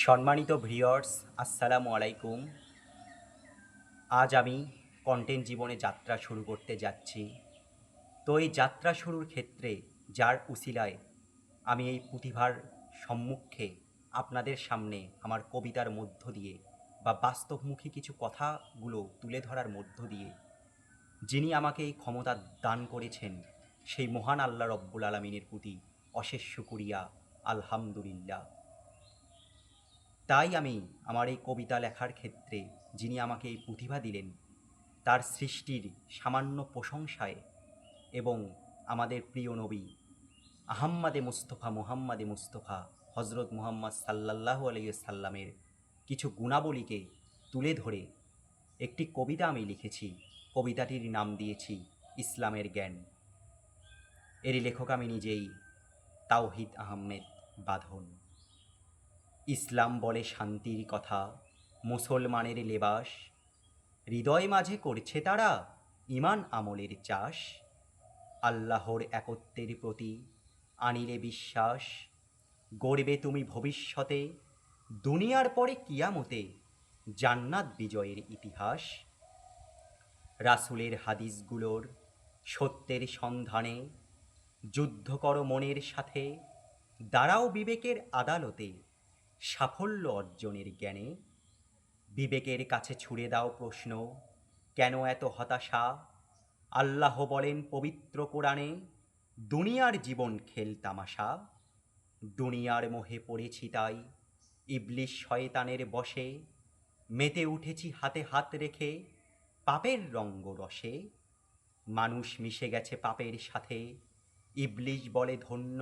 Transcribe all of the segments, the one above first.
সম্মানিত ভিউয়ার্স, আসসালামু আলাইকুম। আজ আমি কন্টেন্ট জীবনে যাত্রা শুরু করতে যাচ্ছি। তো এই যাত্রা শুরুর ক্ষেত্রে যার উসিলায় আমি এই প্রতিভার সম্মুখে আপনাদের সামনে আমার কবিতার মধ্য দিয়ে বা বাস্তবমুখী কিছু কথাগুলো তুলে ধরার মধ্য দিয়ে যিনি আমাকে এই ক্ষমতা দান করেছেন, সেই মহান আল্লাহ রব্বুল আলামিনের প্রতি অশেষ শুকরিয়া, আলহামদুলিল্লাহ। তাই আমি আমার এই কবিতা লেখার ক্ষেত্রে যিনি আমাকে এই প্রতিভা দিলেন, তার সৃষ্টির সামান্য প্রশংসায় এবং আমাদের প্রিয় নবী আহাম্মাদে মুস্তফা মুহাম্মাদে মুস্তফা হজরত মুহাম্মদ সাল্লাল্লাহু আলাইহি সাল্লামের কিছু গুণাবলীকে তুলে ধরে একটি কবিতা আমি লিখেছি। কবিতাটির নাম দিয়েছি ইসলামের জ্ঞান। এরই লেখক আমি নিজেই, তাওহিদ আহমেদ বাঁধন। ইসলাম বলে শান্তির কথা, মুসলমানের লেবাস, হৃদয় মাঝে করছে তারা ঈমান আমলের চাষ। আল্লাহর একত্বের প্রতি আনিলে বিশ্বাস, গড়বে তুমি ভবিষ্যতে দুনিয়ার পরে কিয়ামতে জান্নাত বিজয়ের ইতিহাস। রাসূলের হাদিসগুলোর সত্যের সন্ধানে যুদ্ধ করো মনের সাথে, দাঁড়াও বিবেকের আদালতে সাফল্য অর্জনের জ্ঞানে। বিবেকের কাছে ছুড়ে দাও প্রশ্ন, কেন এত হতাশা? আল্লাহ বলেন পবিত্র কোরআনে, দুনিয়ার জীবন খেল তামাশা। দুনিয়ার মোহে পড়েছি তাই ইবলিশ শয়তানের বশে, মেতে উঠেছি হাতে হাত রেখে পাপের রঙ্গ রসে। মানুষ মিশে গেছে পাপের সাথে, ইবলিশ বলে ধন্য,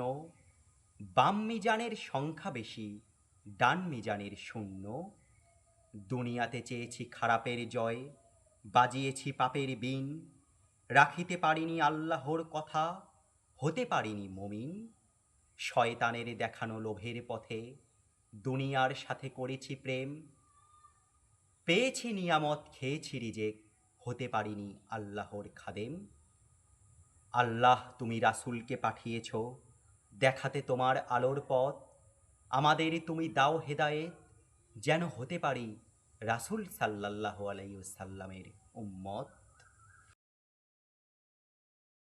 বাম মিজানের সংখ্যা বেশি, ডান মিজানের শূন্য। দুনিয়াতে চেয়েছি খারাপের জয়, বাজিয়েছি পাপের বিন, রাখিতে পারিনি আল্লাহর কথা, হতে পারিনি মুমিন। শয়তানের দেখানো লোভের পথে দুনিয়ার সাথে করেছি প্রেম, পেয়েছি নিয়ামত খেয়েছি রিজেক, হতে পারিনি আল্লাহর খাদেম। আল্লাহ তুমি রাসূলকে পাঠিয়েছ দেখাতে তোমার আলোর পথ, আমাদের তুমি দাও হেদায়েত, যেন হতে পারি রাসূল সাল্লাল্লাহু আলাইহি ওয়াসাল্লামের উম্মত।